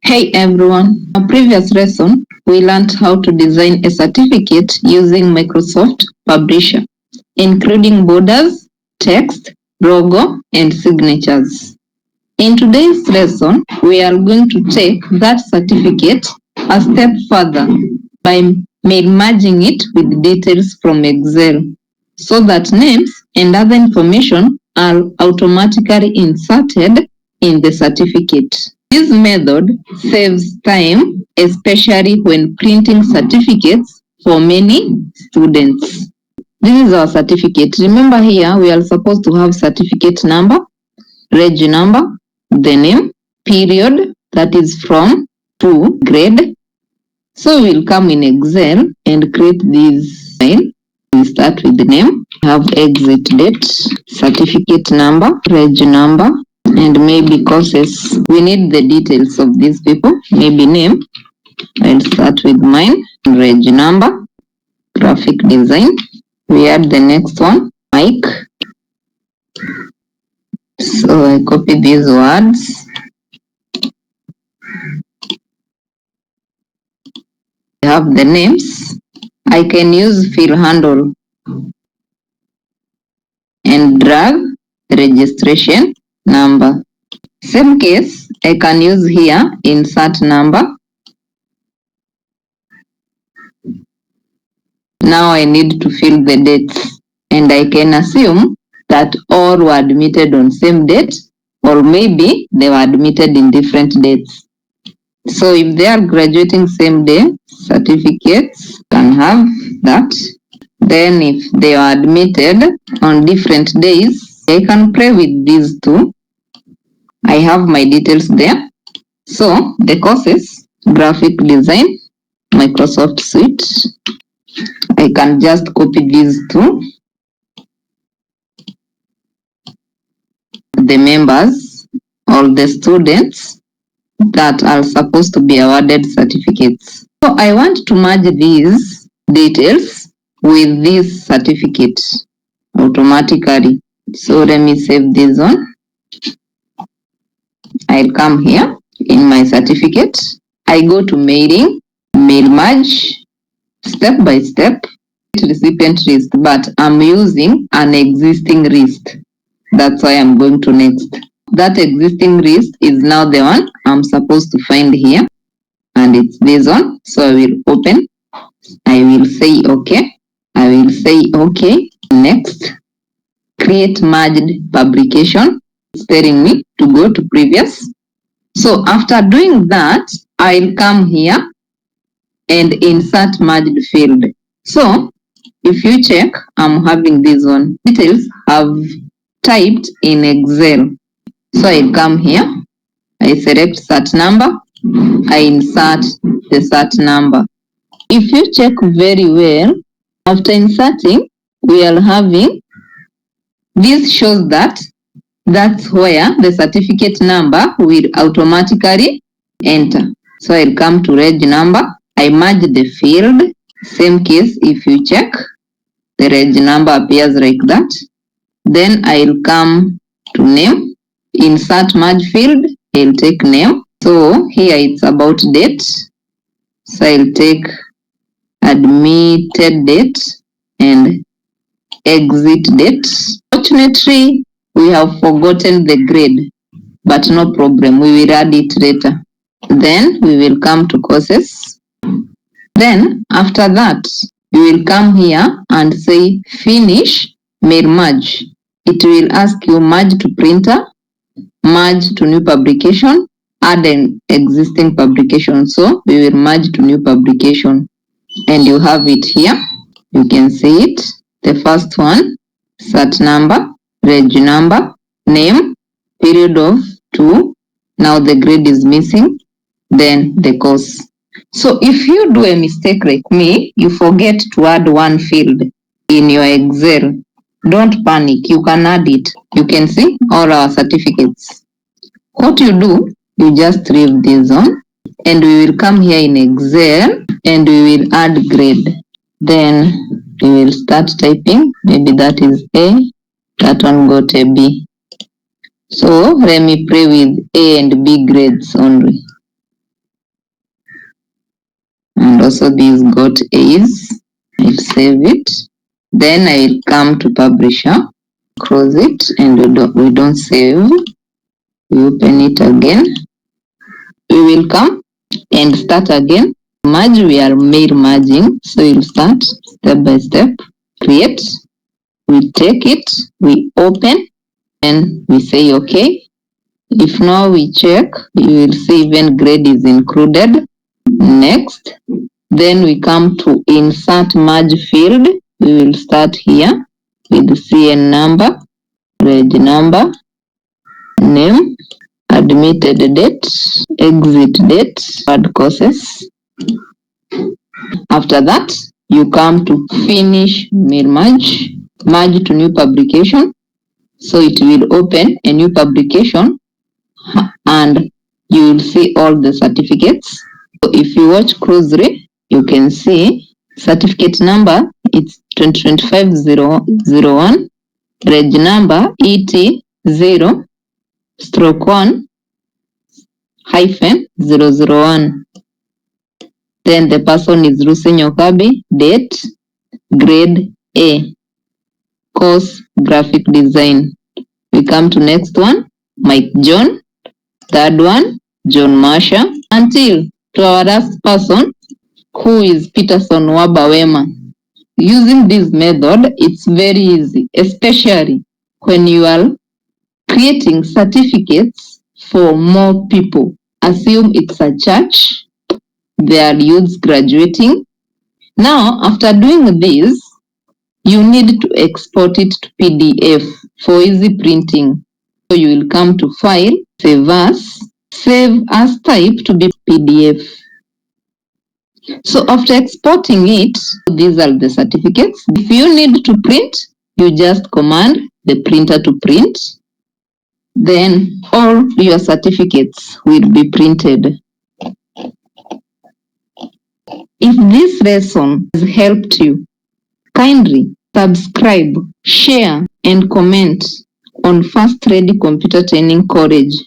Hey everyone, in our previous lesson, we learned how to design a certificate using Microsoft Publisher, including borders, text, logo, and signatures. In today's lesson, we are going to take that certificate a step further by merging it with details from Excel so that names and other information are automatically inserted in the certificate. This method saves time, especially when printing certificates for many students. This is our certificate. Remember here, we are supposed to have certificate number, reg number, the name, period, that is from to grade. So we'll come in Excel and create this file. We start with the name, have exit date, certificate number, reg number, and maybe courses. We need the details of these people, maybe name. I'll start with mine, reg number, graphic design. We add the next one, Mike. So I copy these words. I have the names. I can use fill handle and drag registration number. Same case, I can use here insert number. Now I need to fill the dates, and I can assume that all were admitted on same date, or maybe they were admitted in different dates. So if they are graduating same day, certificates can have that. Then if they are admitted on different days, I can play with these two. I have my details there. So the courses, graphic design, Microsoft Suite. I can just copy these two. The members or the students that are supposed to be awarded certificates. So I want to merge these details with this certificate automatically. So let me save this one. I'll come here in my certificate. I go to mailing, mail merge, step by step, recipient list, but I'm using an existing list. That's why I'm going to next. That existing list is now the one I'm supposed to find here, and it's this one. So I will open. I will say okay. I will say okay. Next. Create merged publication. It's telling me to go to previous. So after doing that, I'll come here and insert merged field. So if you check, I'm having this one. Details have typed in Excel. So I come here, I select cert number, I insert the cert number. If you check very well, after inserting, we are having, this shows that that's where the certificate number will automatically enter. So I'll come to reg number, I merge the field. Same case, if you check, the reg number appears like that. Then I'll come to name, insert merge field, I'll take name. So here it's about date. So I'll take admitted date and exit date. Fortunately, we have forgotten the grade, but no problem, we will add it later. Then we will come to courses. Then after that, you will come here and say finish mail merge. It will ask you merge to printer, merge to new publication, add an existing publication. So we will merge to new publication, and you have it here. You can see it. The first one, cert number, reg number, name, period of 2. Now the grade is missing, then the course. So if you do a mistake like me, you forget to add one field in your Excel, don't panic, you can add it. You can see all our certificates. What you do, you just leave this on, and we will come here in Excel and we will add grade. Then we will start typing. Maybe that is A, that one got a B. So let me play with A and B grades only. Also this got A's. I'll save it. Then I will come to publisher, close it, and we don't save. We open it again. We will come and start again. Merge, we are mail merging. So we'll start step by step. Create. We take it, we open, and we say okay. If now we check, you will see even grade is included. Next. Then we come to insert merge field. We will start here with CN number, reg number, name, admitted date, exit date, add courses. After that, you come to finish mail merge, merge to new publication. So it will open a new publication and you will see all the certificates. So if you watch closely, you can see certificate number, it's 2025-001, reg number ET0/1-001. Then the person is Lucy Nyokabi, date, grade A, course graphic design. We come to next one, Mike John, third one, John Marsha, until to our last person, who is Peterson Wabawema. Using this method, it's very easy, especially when you are creating certificates for more people. Assume it's a church, there are youths graduating. Now, after doing this, you need to export it to PDF for easy printing. So you will come to File, Save as type to be PDF. So after exporting it, these are the certificates. If you need to print, you just command the printer to print. Then all your certificates will be printed. If this lesson has helped you, kindly subscribe, share, and comment on Fast Ready Computer Training College.